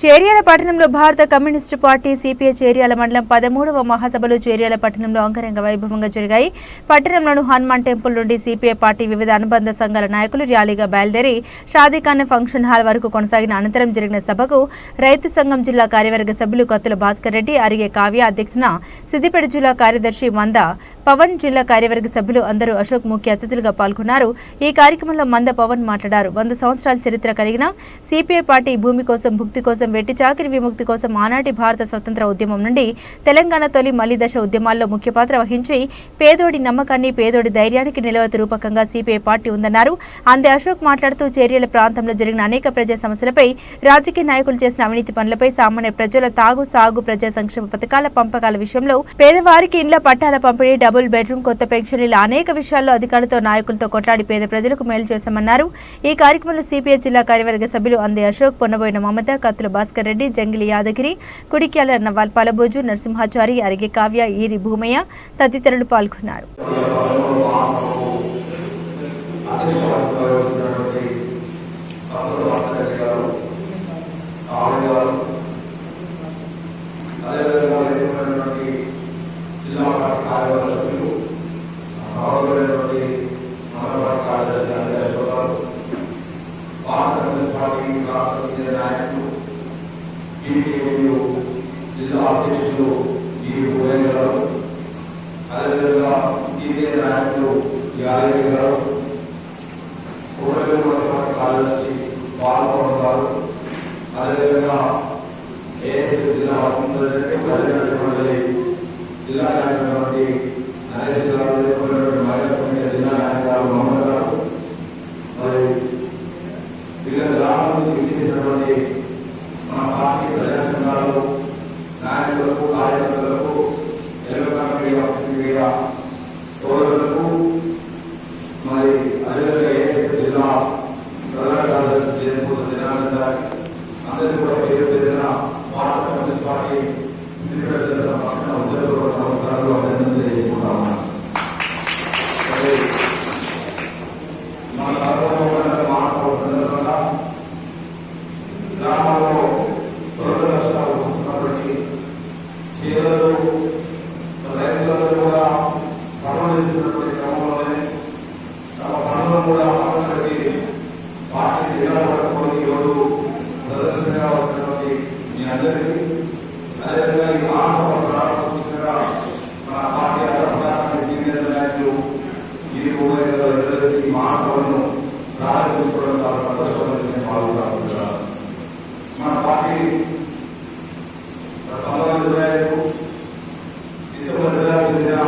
చేర్యాల పట్టణంలో భారత communist party CPI Cheriyal మండలం 13వ మహాసభలు చేర్యాల పట్టణంలో అంగరంగ వైభవంగా జరిగాయి. పట్టణంలోని హనుమాన్ టెంపుల్ నుండి సిపిఐ పార్టీ వివిధ అనుబంధ సంఘాల నాయకులు ర్యాలీగా బయలుదేరి షాదీఖానా ఫంక్షన్ హాల్ వరకు కొనసాగిన అనంతరం జరిగిన సభకు రైతు సంఘం జిల్లా కార్యవర్గ సభ్యులు కత్తుల భాస్కర్ రెడ్డి, అరిగే కావ్య అధ్యక్షున సిద్దిపేట జిల్లా కార్యదర్శి మంద పవన్, జిల్లా కార్యవర్గ సభ్యులు అందరూ అశోక్ ముఖ్య అతిథులుగా పాల్గొన్నారు. ఈ కార్యక్రమంలో మంద పవన్ మాట్లాడారు. 100 సంవత్సరాల చరిత్ర కలిగిన సిపిఐ పార్టీ భూమి కోసం, భుక్తి కోసం, వెట్టి చాకిరి విముక్తి కోసం ఆనాటి భారత స్వతంత్ర ఉద్యమం నుండి తెలంగాణ తొలి మళ్లీ దశ ఉద్యమాల్లో ముఖ్య పాత్ర వహించి పేదోడి నమ్మకాన్ని, పేదోడి ధైర్యానికి నిలవత రూపకంగా సిపిఐ పార్టీ ఉందన్నారు. అందే అశోక్ మాట్లాడుతూ చేర్యాల ప్రాంతంలో జరిగిన అనేక ప్రజా సమస్యలపై, రాజకీయ నాయకులు చేసిన అవినీతి పనులపై, సామాన్య ప్రజల తాగు సాగు ప్రజా సంక్షేమ పథకాల పంపకాల విషయంలో, పేదవారికి ఇండ్ల పట్టాల పంపిణీ, డబుల్ బెడ్రూమ్, కొత్త పెన్షన్ ఇలా అనేక విషయాల్లో అధికారులతో నాయకులతో కొట్లాడి పేద ప్రజలకు మేలు చేశామన్నారు. ఈ కార్యక్రమంలో సిపిఐ జిల్లా కార్యవర్గ సభ్యులు అందే అశోక్, పొన్నబోయిన మమత, కత్తుల భాస్కర్ రెడ్డి, జంగిలి యాదగిరి, కుడిక్యాల నవాల్ పాలబోజు, నరసింహాచారి, అరిగే కావ్య, ఈరి భూమయ్య తదితరులు పాల్గొన్నారు. జిల్లా అధ్యక్షులు ఈ గారు, అదేవిధంగా సిపిఐ నాయకులు యాదగిరి గారు, కార్యదర్శి పాల్గొన్నారు. అదేవిధంగా ఏఎస్సీ జిల్లా జిల్లా నాయకులైనటువంటి నరేష్ గారు, జిల్లా నాయకులు మహమ్మద్ గారు, మరి వివిధ గ్రామాల నుంచి విచ్చేసినటువంటి మన పార్టీ ప్రజా సంఘాలు నాయకులకు, కార్యకర్తలకు, ఎలుగుగా సోదరులకు, మరి అదేవిధంగా ఏఎస్సీ జిల్లా ప్రధాన కార్యదర్శి జనార్దన్ అందరికీ కూడా పేరు పేరున భారత కమ్యూనిస్ట్ పార్టీ సిద్దిపేట జిల్లా పక్షాన ఉద్యోగపూర్వక నమస్కారాలు, అభినందనలు తెలియజేసుకుంటా ఉన్నాను. మన మాట్లాడుతున్న గ్రామాల్లో వరద నష్టాలు వస్తున్నప్పటికీ చీరలు రైతులందరూ కూడా పనులు చేస్తున్నటువంటి క్రమంలోనే తమ పనులను కూడా అవసరపడి పార్టీ నిలబడుకొని ఈరోజు ప్రదర్శనగా వస్తున్నటువంటి మీ అందరికీ, అదేవిధంగా ఈ మహాసభ సూచనగా మన పార్టీ ప్రధాన సీనియర్ నాయకులు ఈ ఈ మహాసభను ప్రారంభించుకోవడం చాలా సంతోషంగా పాల్గొంటున్నారు. మన పార్టీ 1925 డిసెంబర్ 20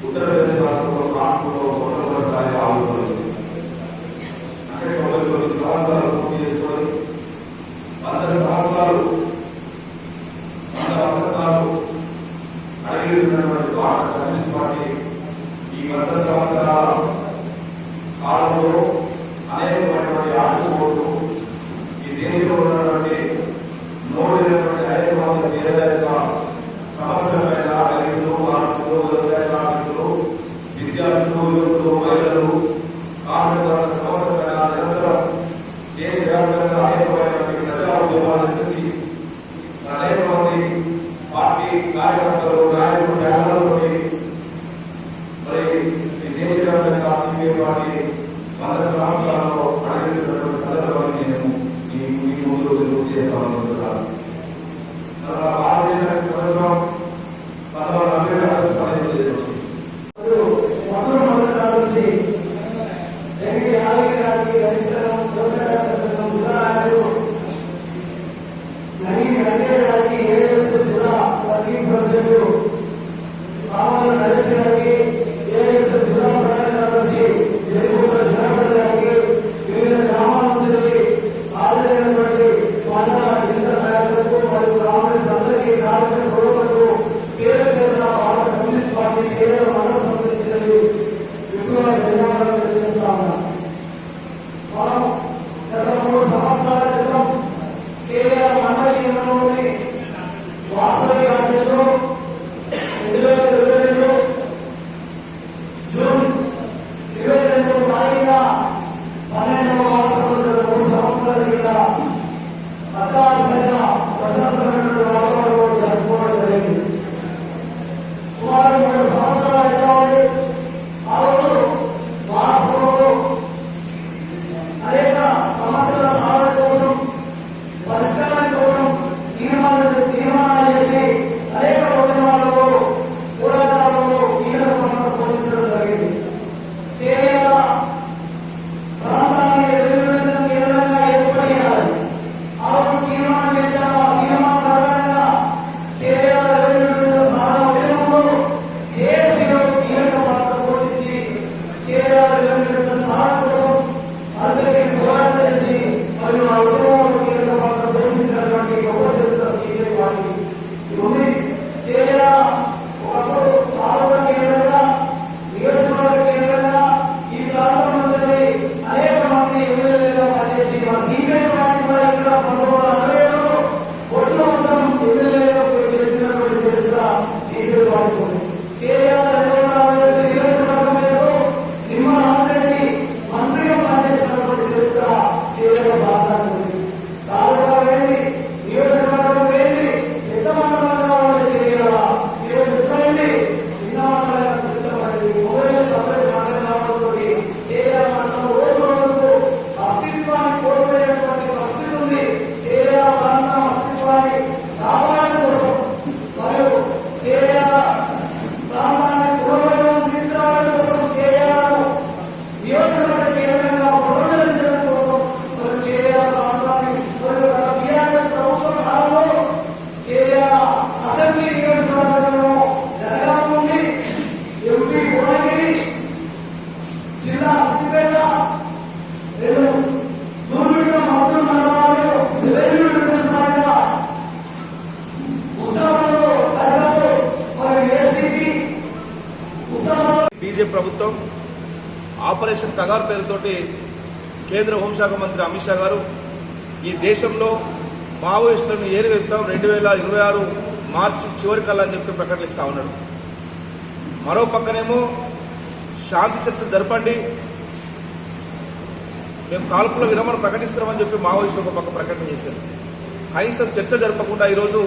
ఉత్తరప్రదేశ్ రాష్ట్రంలో కాన్పూర్లో మొట్టమొదటిసారి ఆవిర్భవించింది. అంటే 99 సంవత్సరాలు పూర్తి చేసుకొని 100 సంవత్సరాలు 100 వసంతాలు అడిగినటువంటి భారత కమ్యూనిస్ట్ పార్టీ ఈ 100 సంవత్సరాల కాలంలో అనేకమైనటువంటి ఆటపోట్లు ఈ దేశంలో ఉన్నటువంటి నోడైనటువంటి అనేక మంది పేద సమస్యలపైన రైతులు, కార్మికులు, వ్యవసాయ కార్మికులు, విద్యార్థులు, యువకులు, మహిళలు, కార్మికుల సమస్యలపైన నిరంతరం దేశవ్యాప్తంగా అనేకమైనటువంటి ప్రజా ఉద్యమాల నుంచి అనేక మంది పార్టీ కార్యకర్తలు, నాయకులు, త్యాగాలతోటి మరి ప్రభుత్వం ఆపరేషన్ కగార్ పేరుతోటి కేంద్ర హోంశాఖ మంత్రి అమిత్ షా గారు ఈ దేశంలో మావోయిస్టులను ఏరివేస్తాం 2026 మార్చి చివరికల్లా అని చెప్పి ప్రకటిస్తా ఉన్నాడు. మరో పక్కనేమో శాంతి చర్చలు జరపండి, మేము కాల్పుల విరమణ ప్రకటిస్తున్నామని చెప్పి మావోయిస్టులు ఒక పక్క ప్రకటన చేశారు. కనీసం చర్చ జరపకుండా ఈరోజు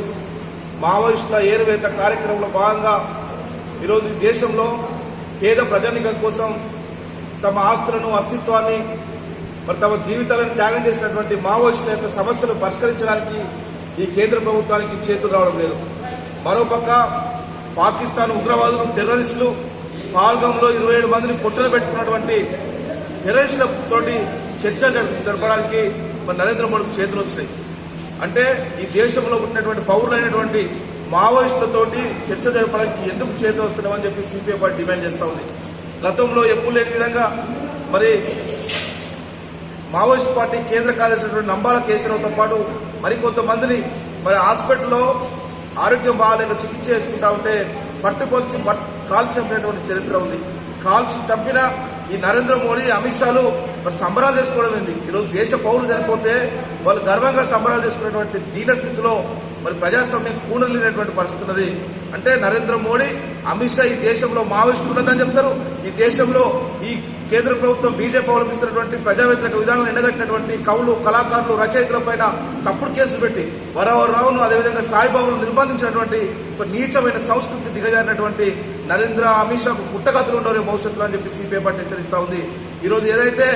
మావోయిస్టుల ఏరువేత కార్యక్రమంలో భాగంగా ఈరోజు ఈ దేశంలో పేద ప్రజానికం కోసం తమ ఆస్తులను అస్తిత్వాన్ని మరి తమ జీవితాలను త్యాగం చేసినటువంటి మావోయిస్టుల యొక్క సమస్యలు పరిష్కరించడానికి ఈ కేంద్ర ప్రభుత్వానికి చేతులు రావడం లేదు. మరోపక్క పాకిస్తాన్ ఉగ్రవాదులు టెర్రరిస్టులు పాల్గంలో 27 మందిని పొట్టలు పెట్టుకున్నటువంటి టెర్రరిస్టులతోటి చర్చలు జరపడానికి మరి నరేంద్ర మోడీకి చేతులు వచ్చినాయి. అంటే ఈ దేశంలో ఉన్నటువంటి పౌరులైనటువంటి మావోయిస్టులతోటి చర్చ జరపడానికి ఎందుకు చేతులు వస్తున్నామని చెప్పి సిపిఐ పార్టీ డిమాండ్ చేస్తూ ఉంది. గతంలో ఎప్పుడు లేని విధంగా మరి మావోయిస్ట్ పార్టీ కేంద్ర కార్యదర్శి నంబాల కేశవరావుతో పాటు మరికొంతమందిని మరి హాస్పిటల్లో ఆరోగ్యం బాగాలేక చికిత్స చేసుకుంటా ఉంటే పట్టుకొచ్చి కాల్చి చంపినటువంటి చరిత్ర ఉంది. కాల్చి చంపిన ఈ నరేంద్ర మోడీ అమిత్ షాలు మరి సంబరాలు చేసుకోవడం ఏంది? ఈరోజు దేశ పౌరులు చనిపోతే వాళ్ళు గర్వంగా సంబరాలు చేసుకునేటువంటి దీన స్థితిలో మరి ప్రజాస్వామ్యం కూడలేనటువంటి పరిస్థితి ఉన్నది. అంటే నరేంద్ర మోడీ అమిత్ షా ఈ దేశంలో మావోయిస్టు ఉన్నదని చెప్తారు. ఈ దేశంలో ఈ కేంద్ర ప్రభుత్వం బీజేపీ అవలంబిస్తున్నటువంటి ప్రజా వ్యతిరేక విధానాలను ఎండగట్టినటువంటి కవులు, కళాకారులు, రచయితలపైన తప్పుడు కేసులు పెట్టి వరవరావును అదేవిధంగా సాయిబాబును నిర్బంధించినటువంటి ఒక నీచమైన సంస్కృతికి దిగజారినటువంటి నరేంద్ర అమిత్ షాకు పుట్టగతులు ఉండవు భవిష్యత్తులో అని చెప్పి సిపిఐ పార్టీ హెచ్చరిస్తా ఉంది. ఈరోజు ఏదైతే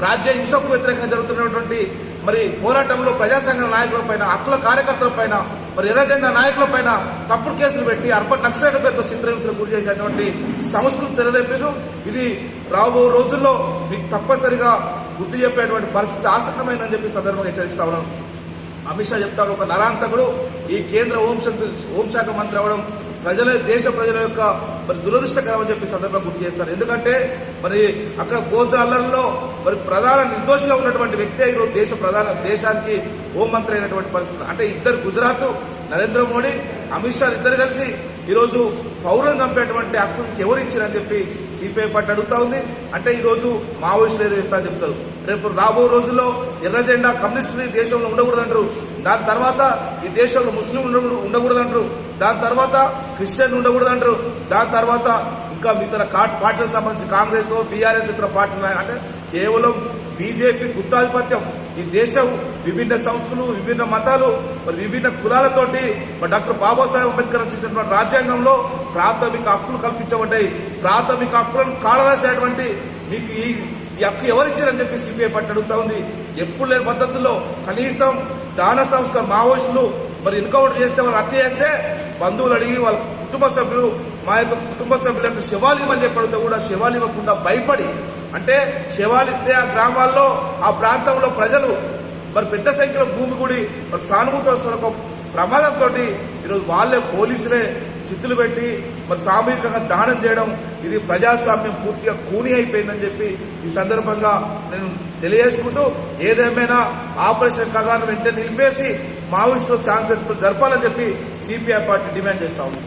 రాజ్య హింసకు వ్యతిరేకంగా జరుగుతున్నటువంటి మరి పోరాటంలో ప్రజా సంఘాల నాయకులపైన, హక్కుల కార్యకర్తలపైన, మరి ఎర్రజెండా నాయకులపైన తప్పుడు కేసులు పెట్టి అర్బన్ నక్సలైట్ల పేరుతో చిత్రహింసలకు గురి చేసేటువంటి సంస్కృతి తెరలేపారు. ఇది రాబో రోజుల్లో మీకు తప్పనిసరిగా బుద్ధి చెప్పేటువంటి పరిస్థితి ఆసక్తమైందని చెప్పి సందర్భంగా హెచ్చరిస్తా ఉన్నాను. అమిత్ షా చెప్తాడు, ఒక నరాంతకుడు ఈ కేంద్ర హోంశాఖ మంత్రి అవడం దేశ ప్రజల యొక్క మరి దురదృష్టకరం అని చెప్పి సందర్భంగా గుర్తు చేస్తారు. ఎందుకంటే మరి అక్కడ గోద్రా అల్లర్లో మరి ప్రధాన నిర్దోషిగా ఉన్నటువంటి వ్యక్తి ఈరోజు దేశానికి హోంమంత్రి అయినటువంటి పరిస్థితి. అంటే ఇద్దరు గుజరాత్ నరేంద్ర మోడీ, అమిత్ షా ఇద్దరు కలిసి ఈరోజు పౌరులను చంపేటువంటి హక్కులు ఎవరు ఇచ్చారని చెప్పి సిపిఐ పార్టీ అడుగుతా ఉంది. అంటే ఈరోజు మావోయిస్టులు ఏదో అని చెప్తారు. రేపు రాబో రోజుల్లో ఎర్ర జెండా కమ్యూనిస్టులు ఈ దేశంలో ఉండకూడదంటారు. దాని తర్వాత ఈ దేశంలో ముస్లిం ఉండకూడదంటారు. దాని తర్వాత క్రిస్టియన్ ఉండకూడదంటారు. దాని తర్వాత ఇంకా మిగతా పార్టీలకు సంబంధించి కాంగ్రెస్, బీఆర్ఎస్ ఇతర పార్టీలు అంటే కేవలం బీజేపీ గుత్తాధిపత్యం. ఈ దేశం విభిన్న సంస్కృతులు, విభిన్న మతాలు, మరి విభిన్న కులాలతోటి డాక్టర్ బాబాసాహెబ్ అంబేద్కర్ రచించినటువంటి రాజ్యాంగంలో ప్రాథమిక హక్కులు కల్పించబడ్డాయి. ప్రాథమిక హక్కులను కాలరాసేటువంటి మీకు ఈ హక్కు ఎవరిచ్చారని చెప్పి సిపిఐ పార్టీ అడుగుతా ఉంది. ఎప్పుడు లేని పద్ధతుల్లో కనీసం దాన సంస్కారం మావోయిస్టులు మరి ఎన్కౌంటర్ చేస్తే వాళ్ళు హత్య చేస్తే బంధువులు అడిగి వాళ్ళ కుటుంబ సభ్యులు మా యొక్క కుటుంబ సభ్యుల యొక్క శవాలు ఇవ్వని చెప్పడంతో కూడా శవాలు ఇవ్వకుండా భయపడి, అంటే శవాలు ఇస్తే ఆ గ్రామాల్లో ఆ ప్రాంతంలో ప్రజలు మరి పెద్ద సంఖ్యలో భూమి కూడి మరి సానుభూతి వస్తున్న ఒక ప్రమాదంతో ఈరోజు వాళ్ళే పోలీసులే చిత్తులు పెట్టి మరి సామూహికంగా దానం చేయడం, ఇది ప్రజాస్వామ్యం పూర్తిగా కూని అయిపోయిందని చెప్పి ఈ సందర్భంగా నేను తెలియజేసుకుంటూ, ఏదేమైనా ఆపరేషన్ కగాను వెంటనే నిలిపేసి మావోయిస్టులు ఛాన్స్ జరపాలని చెప్పి సిపిఐ పార్టీ డిమాండ్ చేస్తా ఉంది.